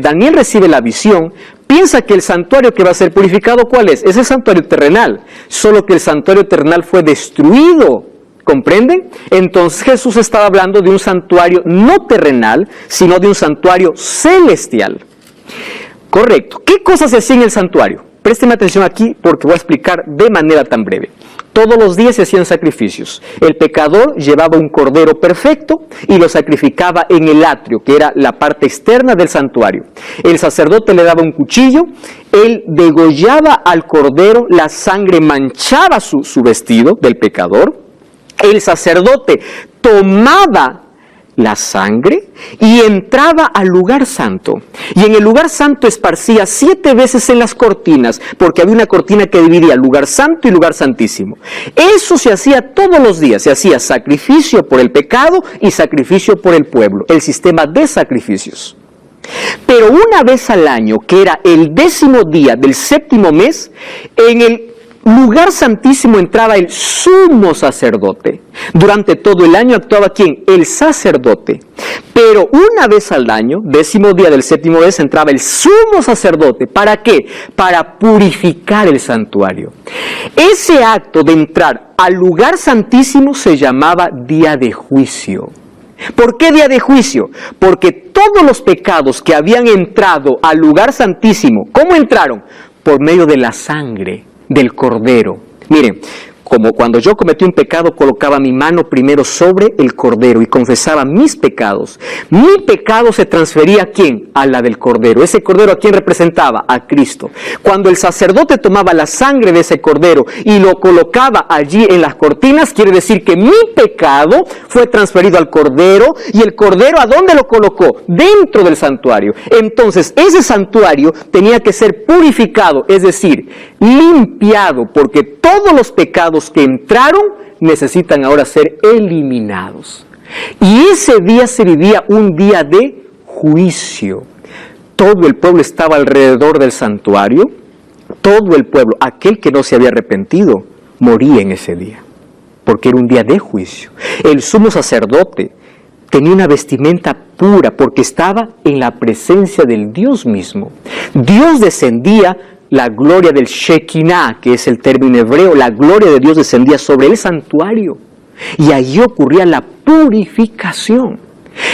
Daniel recibe la visión, piensa que el santuario que va a ser purificado, ¿cuál es? Es el santuario terrenal. Solo que el santuario terrenal fue destruido. ¿Comprenden? Entonces Jesús estaba hablando de un santuario no terrenal, sino de un santuario celestial. Correcto. ¿Qué cosas se hacían en el santuario? Présteme atención aquí porque voy a explicar de manera tan breve. Todos los días se hacían sacrificios. El pecador llevaba un cordero perfecto y lo sacrificaba en el atrio, que era la parte externa del santuario. El sacerdote le daba un cuchillo, él degollaba al cordero, la sangre manchaba su vestido del pecador. El sacerdote tomaba la sangre y entraba al lugar santo. Y en el lugar santo esparcía 7 veces en las cortinas, porque había una cortina que dividía lugar santo y lugar santísimo. Eso se hacía todos los días, se hacía sacrificio por el pecado y sacrificio por el pueblo, el sistema de sacrificios. Pero una vez al año, que era el 10º día del 7º mes, en el lugar santísimo entraba el sumo sacerdote. Durante todo el año actuaba ¿quién? El sacerdote. Pero una vez al año, 10º día del 7º mes, entraba el sumo sacerdote. ¿Para qué? Para purificar el santuario. Ese acto de entrar al lugar santísimo se llamaba día de juicio. ¿Por qué día de juicio? Porque todos los pecados que habían entrado al lugar santísimo, ¿cómo entraron? Por medio de la sangre del cordero. Miren, como cuando yo cometí un pecado, colocaba mi mano primero sobre el cordero y confesaba mis pecados. Mi pecado se transfería ¿a quién? A la del cordero. ¿Ese cordero a quién representaba? A Cristo. Cuando el sacerdote tomaba la sangre de ese cordero y lo colocaba allí en las cortinas, quiere decir que mi pecado fue transferido al cordero, y el cordero ¿a dónde lo colocó? Dentro del santuario. Entonces ese santuario tenía que ser purificado, es decir, limpiado, porque todos los pecados que entraron necesitan ahora ser eliminados. Y ese día se vivía un día de juicio. Todo el pueblo estaba alrededor del santuario. Todo el pueblo, aquel que no se había arrepentido, moría en ese día, porque era un día de juicio. El sumo sacerdote tenía una vestimenta pura porque estaba en la presencia del Dios mismo. Dios descendía, la gloria del Shekinah, que es el término hebreo, la gloria de Dios descendía sobre el santuario. Y allí ocurría la purificación.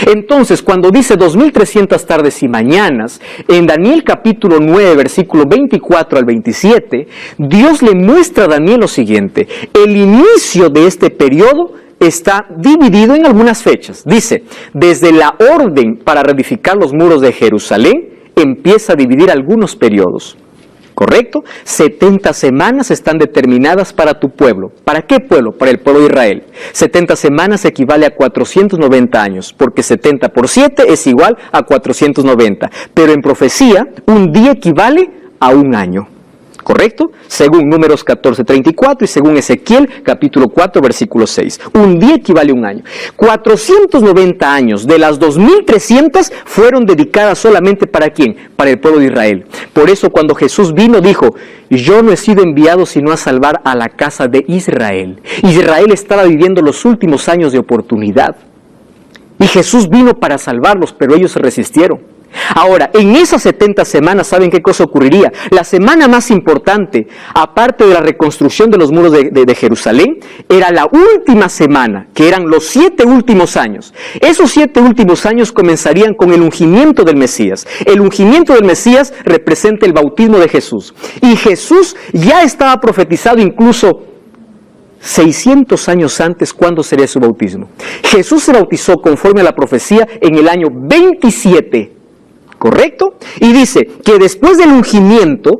Entonces, cuando dice 2300 tardes y mañanas, en Daniel capítulo 9, versículo 24 al 27, Dios le muestra a Daniel lo siguiente. El inicio de este periodo está dividido en algunas fechas. Dice, desde la orden para reedificar los muros de Jerusalén, empieza a dividir algunos periodos. ¿Correcto? 70 semanas están determinadas para tu pueblo. ¿Para qué pueblo? Para el pueblo de Israel. 70 semanas equivale a 490 años, porque 70 por 7 es igual a 490. Pero en profecía, un día equivale a un año. ¿Correcto? Según Números 14:34 y según Ezequiel capítulo 4 versículo 6. Un día equivale a un año. 490 años de las 2300 fueron dedicadas solamente ¿para quién? Para el pueblo de Israel. Por eso cuando Jesús vino dijo, yo no he sido enviado sino a salvar a la casa de Israel. Israel estaba viviendo los últimos años de oportunidad. Y Jesús vino para salvarlos, pero ellos se resistieron. Ahora, en esas 70 semanas, ¿saben qué cosa ocurriría? La semana más importante, aparte de la reconstrucción de los muros de Jerusalén, era la última semana, que eran los 7 últimos años. Esos 7 últimos años comenzarían con el ungimiento del Mesías. El ungimiento del Mesías representa el bautismo de Jesús. Y Jesús ya estaba profetizado incluso 600 años antes cuándo sería su bautismo. Jesús se bautizó conforme a la profecía en el año 27. ¿Correcto? Y dice que después del ungimiento,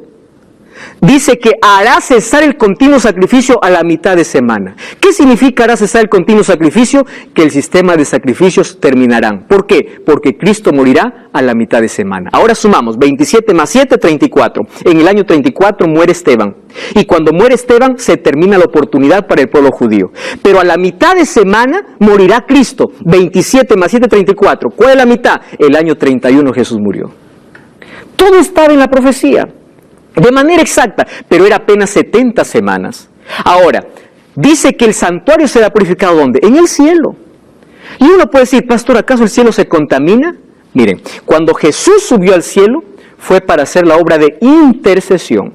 dice que hará cesar el continuo sacrificio a la mitad de semana. ¿Qué significa hará cesar el continuo sacrificio? Que el sistema de sacrificios terminarán. ¿Por qué? Porque Cristo morirá a la mitad de semana. Ahora sumamos 27 más 7, 34. En el año 34 muere Esteban. Y cuando muere Esteban se termina la oportunidad para el pueblo judío. Pero a la mitad de semana morirá Cristo. 27 más 7, 34. ¿Cuál es la mitad? El año 31 Jesús murió. Todo estaba en la profecía. De manera exacta, pero era apenas 70 semanas. Ahora, dice que el santuario será purificado ¿dónde? En el cielo. Y uno puede decir, pastor, ¿acaso el cielo se contamina? Miren, cuando Jesús subió al cielo, fue para hacer la obra de intercesión,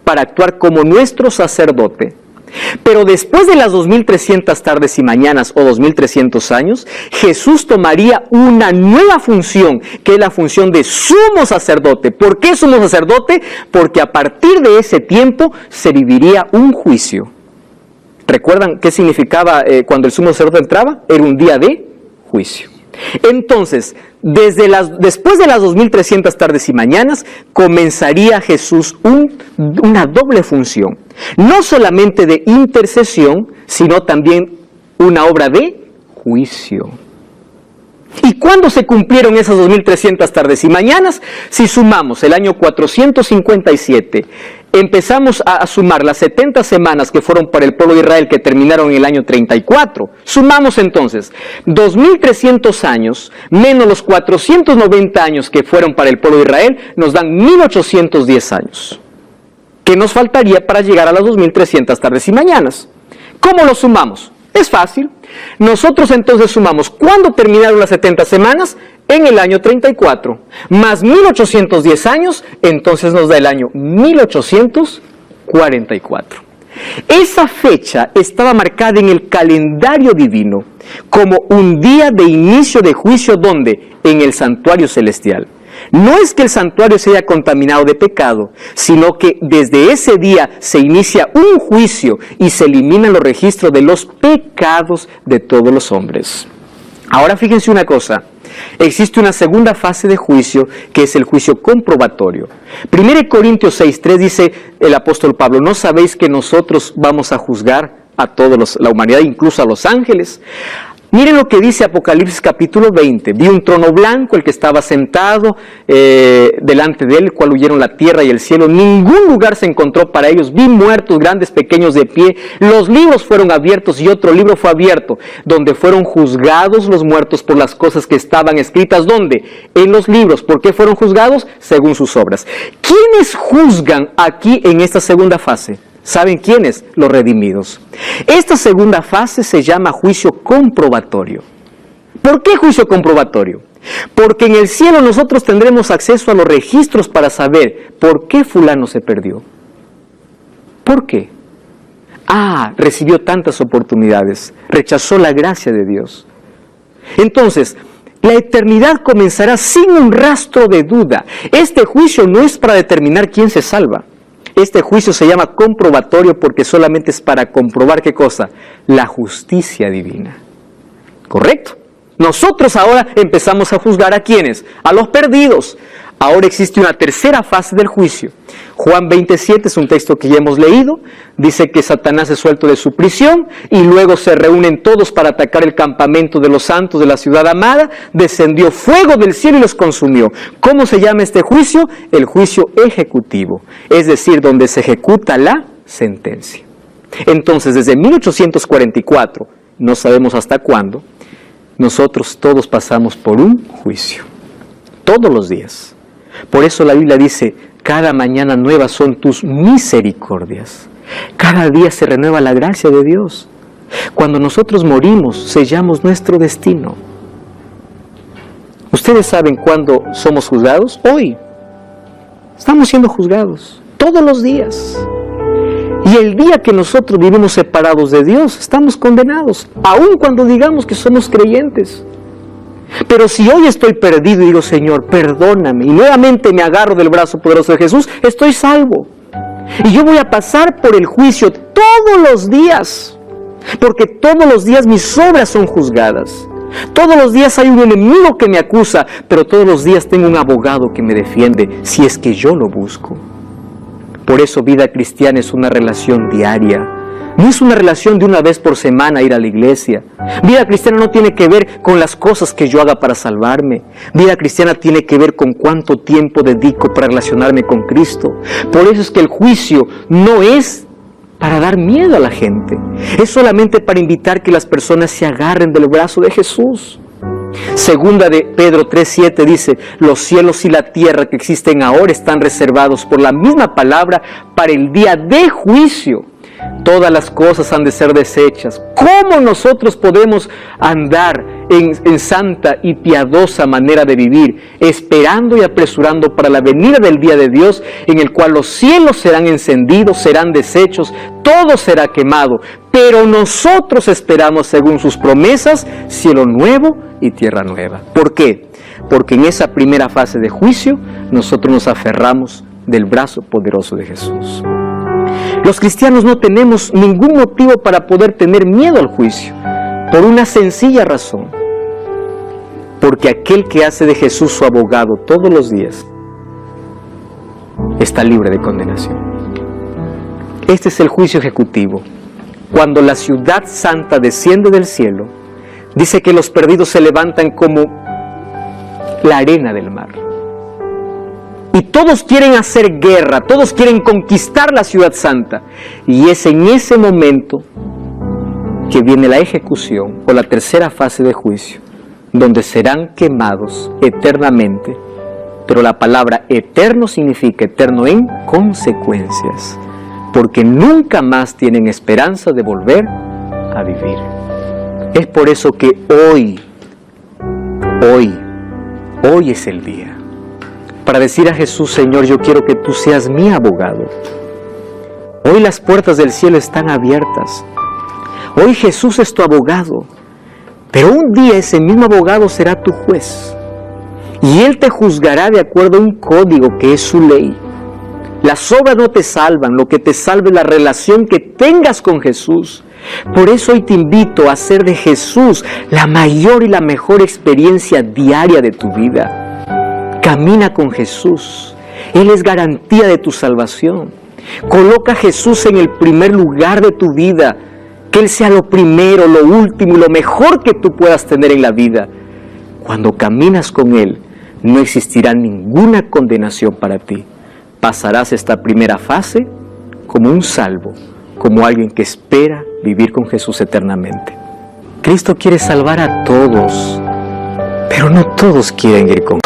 para actuar como nuestro sacerdote. Pero después de las 2300 tardes y mañanas o 2300 años, Jesús tomaría una nueva función, que es la función de sumo sacerdote. ¿Por qué sumo sacerdote? Porque a partir de ese tiempo se viviría un juicio. ¿Recuerdan qué significaba cuando el sumo sacerdote entraba? Era un día de juicio. Entonces, después de las 2300 tardes y mañanas, comenzaría Jesús una doble función. No solamente de intercesión, sino también una obra de juicio. ¿Y cuándo se cumplieron esas 2300 tardes y mañanas? Si sumamos el año 457, empezamos a sumar las 70 semanas que fueron para el pueblo de Israel, que terminaron en el año 34. Sumamos entonces 2300 años menos los 490 años que fueron para el pueblo de Israel, nos dan 1810 años. ¿Qué nos faltaría para llegar a las 2300 tardes y mañanas? ¿Cómo lo sumamos? Es fácil. Nosotros entonces sumamos ¿cuándo terminaron las 70 semanas? En el año 34, más 1810 años, entonces nos da el año 1844. Esa fecha estaba marcada en el calendario divino como un día de inicio de juicio, ¿dónde? En el santuario celestial. No es que el santuario se haya contaminado de pecado, sino que desde ese día se inicia un juicio y se eliminan los registros de los pecados de todos los hombres. Ahora fíjense una cosa, existe una segunda fase de juicio que es el juicio comprobatorio. 1 Corintios 6:3 dice el apóstol Pablo, ¿no sabéis que nosotros vamos a juzgar a toda la humanidad, incluso a los ángeles? Miren lo que dice Apocalipsis capítulo 20. Vi un trono blanco, el que estaba sentado delante de él, el cual huyeron la tierra y el cielo. Ningún lugar se encontró para ellos. Vi muertos, grandes, pequeños, de pie. Los libros fueron abiertos y otro libro fue abierto, donde fueron juzgados los muertos por las cosas que estaban escritas. ¿Dónde? En los libros. ¿Por qué fueron juzgados? Según sus obras. ¿Quiénes juzgan aquí en esta segunda fase? ¿Saben quiénes? Los redimidos. Esta segunda fase se llama juicio comprobatorio. ¿Por qué juicio comprobatorio? Porque en el cielo nosotros tendremos acceso a los registros para saber por qué fulano se perdió. ¿Por qué? Recibió tantas oportunidades, rechazó la gracia de Dios. Entonces, la eternidad comenzará sin un rastro de duda. Este juicio no es para determinar quién se salva. Este juicio se llama comprobatorio porque solamente es para comprobar ¿qué cosa? La justicia divina. ¿Correcto? Nosotros ahora empezamos a juzgar ¿a quiénes? A los perdidos. Ahora existe una tercera fase del juicio. Juan 27 es un texto que ya hemos leído. Dice que Satanás es suelto de su prisión y luego se reúnen todos para atacar el campamento de los santos de la ciudad amada. Descendió fuego del cielo y los consumió. ¿Cómo se llama este juicio? El juicio ejecutivo. Es decir, donde se ejecuta la sentencia. Entonces, desde 1844, no sabemos hasta cuándo, nosotros todos pasamos por un juicio. Todos los días. Por eso la Biblia dice, cada mañana nuevas son tus misericordias. Cada día se renueva la gracia de Dios. Cuando nosotros morimos, sellamos nuestro destino. ¿Ustedes saben cuándo somos juzgados? Hoy. Estamos siendo juzgados todos los días. Y el día que nosotros vivimos separados de Dios, estamos condenados, aun cuando digamos que somos creyentes. Pero si hoy estoy perdido y digo, Señor, perdóname, y nuevamente me agarro del brazo poderoso de Jesús, estoy salvo. Y yo voy a pasar por el juicio todos los días, porque todos los días mis obras son juzgadas. Todos los días hay un enemigo que me acusa, pero todos los días tengo un abogado que me defiende, si es que yo lo busco. Por eso vida cristiana es una relación diaria. No es una relación de una vez por semana ir a la iglesia. Vida cristiana no tiene que ver con las cosas que yo haga para salvarme. Vida cristiana tiene que ver con cuánto tiempo dedico para relacionarme con Cristo. Por eso es que el juicio no es para dar miedo a la gente. Es solamente para invitar que las personas se agarren del brazo de Jesús. Segunda de Pedro 3:7 dice, los cielos y la tierra que existen ahora están reservados por la misma palabra para el día de juicio. Todas las cosas han de ser deshechas. ¿Cómo nosotros podemos andar en santa y piadosa manera de vivir, esperando y apresurando para la venida del día de Dios, en el cual los cielos serán encendidos, serán deshechos, todo será quemado? Pero nosotros esperamos, según sus promesas, cielo nuevo y tierra nueva. ¿Por qué? Porque en esa primera fase de juicio, nosotros nos aferramos del brazo poderoso de Jesús. Los cristianos no tenemos ningún motivo para poder tener miedo al juicio, por una sencilla razón. Porque aquel que hace de Jesús su abogado todos los días, está libre de condenación. Este es el juicio ejecutivo. Cuando la ciudad santa desciende del cielo, dice que los perdidos se levantan como la arena del mar. Y todos quieren hacer guerra, todos quieren conquistar la ciudad santa. Y es en ese momento que viene la ejecución o la tercera fase de juicio, donde serán quemados eternamente. Pero la palabra eterno significa eterno en consecuencias, porque nunca más tienen esperanza de volver a vivir. Es por eso que hoy es el día para decir a Jesús, Señor, yo quiero que tú seas mi abogado. Hoy las puertas del cielo están abiertas. Hoy Jesús es tu abogado. Pero un día ese mismo abogado será tu juez. Y Él te juzgará de acuerdo a un código que es su ley. Las obras no te salvan, lo que te salva es la relación que tengas con Jesús. Por eso hoy te invito a hacer de Jesús la mayor y la mejor experiencia diaria de tu vida. Camina con Jesús. Él es garantía de tu salvación. Coloca a Jesús en el primer lugar de tu vida. Que Él sea lo primero, lo último y lo mejor que tú puedas tener en la vida. Cuando caminas con Él, no existirá ninguna condenación para ti. Pasarás esta primera fase como un salvo, como alguien que espera vivir con Jesús eternamente. Cristo quiere salvar a todos, pero no todos quieren ir con Él.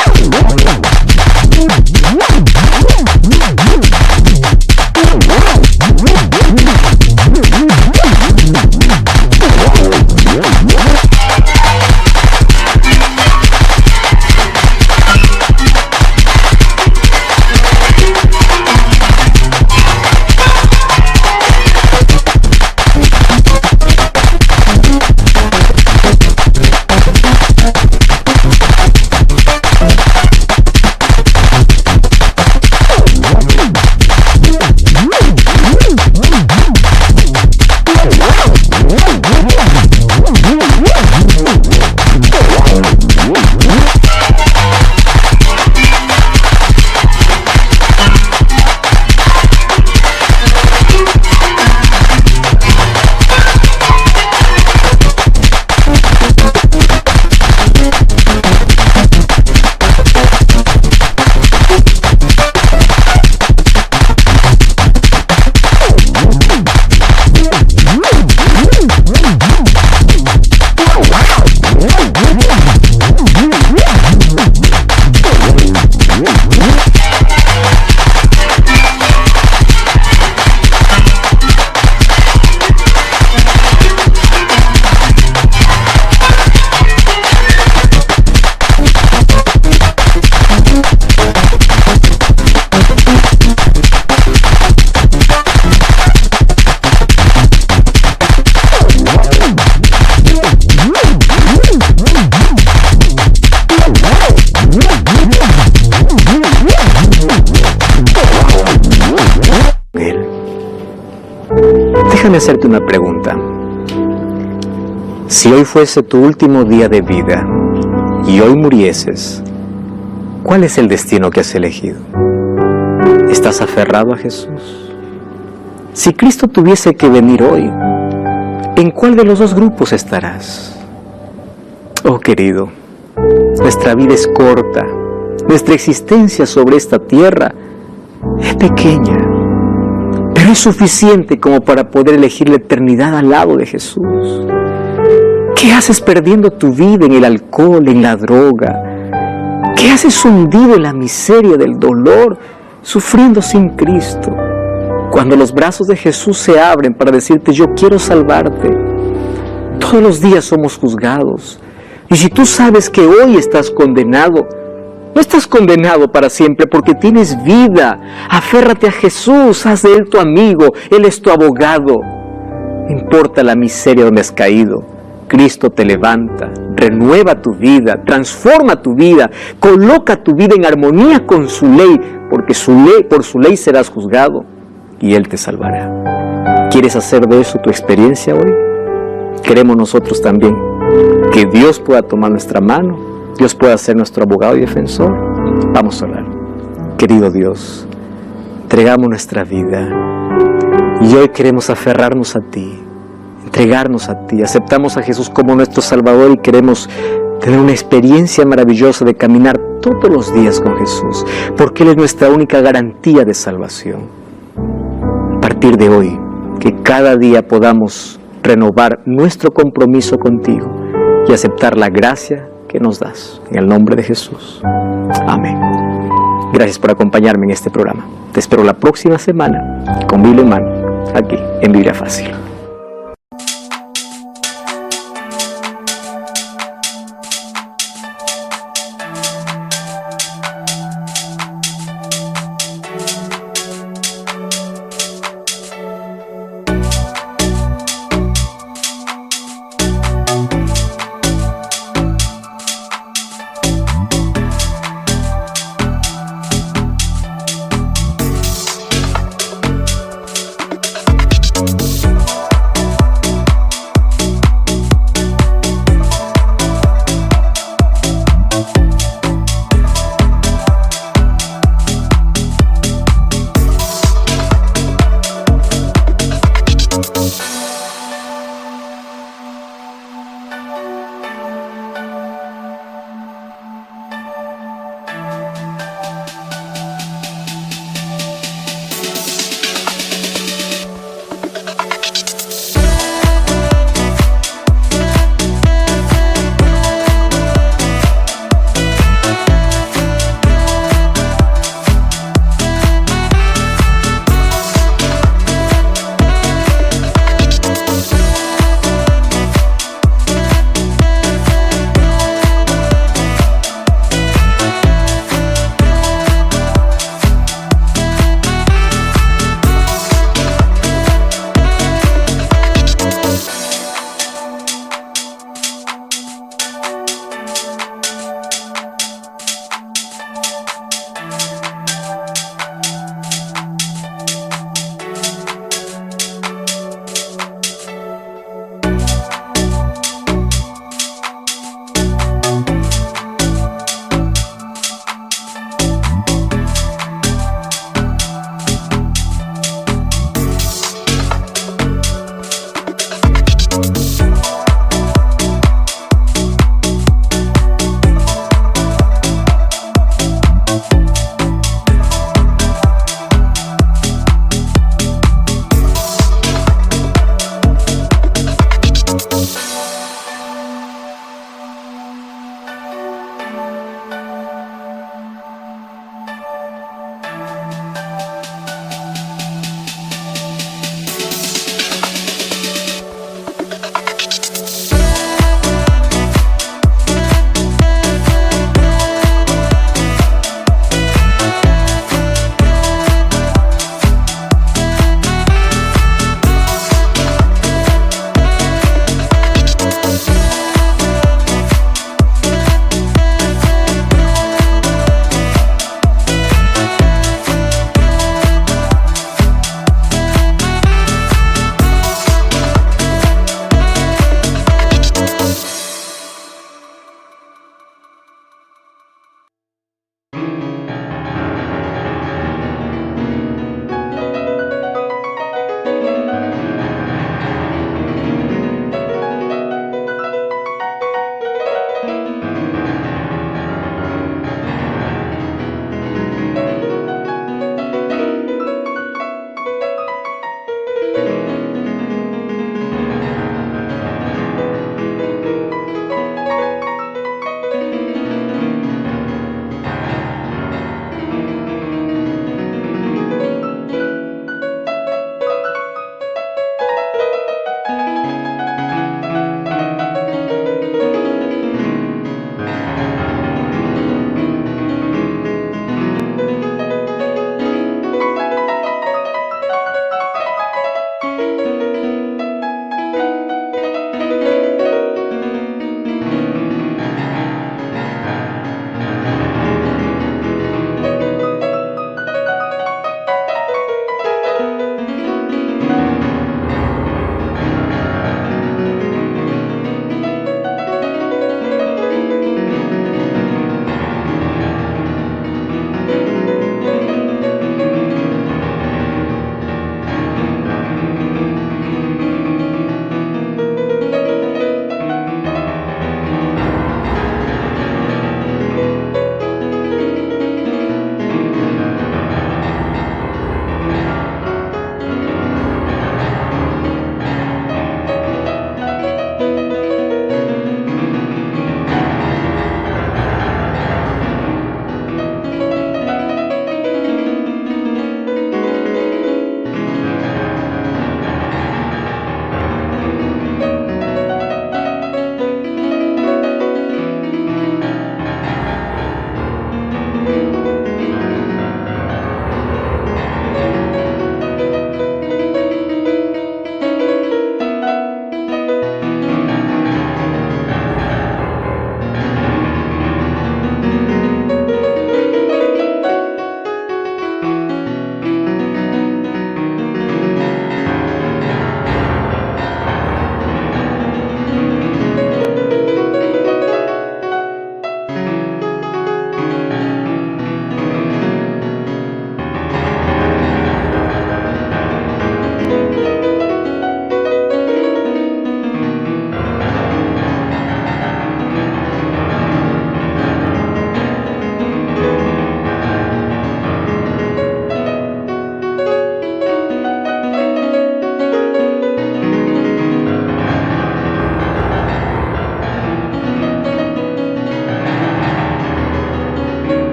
Déjame hacerte una pregunta. Si hoy fuese tu último día de vida y hoy murieses, ¿cuál es el destino que has elegido? ¿Estás aferrado a Jesús? Si Cristo tuviese que venir hoy, ¿en cuál de los dos grupos estarás? Oh querido, nuestra vida es corta, nuestra existencia sobre esta tierra es pequeña, pero es suficiente como para poder elegir la eternidad al lado de Jesús. ¿Qué haces perdiendo tu vida en el alcohol, en la droga? ¿Qué haces hundido en la miseria del dolor, sufriendo sin Cristo? Cuando los brazos de Jesús se abren para decirte, yo quiero salvarte. Todos los días somos juzgados. Y si tú sabes que hoy estás condenado, no estás condenado para siempre porque tienes vida. Aférrate a Jesús, haz de Él tu amigo, Él es tu abogado. No importa la miseria donde has caído, Cristo te levanta, renueva tu vida, transforma tu vida, coloca tu vida en armonía con su ley, porque por su ley serás juzgado y Él te salvará. ¿Quieres hacer de eso tu experiencia hoy? Queremos nosotros también que Dios pueda tomar nuestra mano, Dios pueda ser nuestro abogado y defensor. Vamos a orar. Querido Dios, entregamos nuestra vida y hoy queremos aferrarnos a ti, entregarnos a ti. Aceptamos a Jesús como nuestro Salvador y queremos tener una experiencia maravillosa de caminar todos los días con Jesús, porque Él es nuestra única garantía de salvación. A partir de hoy, que cada día podamos renovar nuestro compromiso contigo y aceptar la gracia que nos das. En el nombre de Jesús. Amén. Gracias por acompañarme en este programa. Te espero la próxima semana con Biblia en mano, aquí en Biblia Fácil.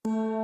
Amén.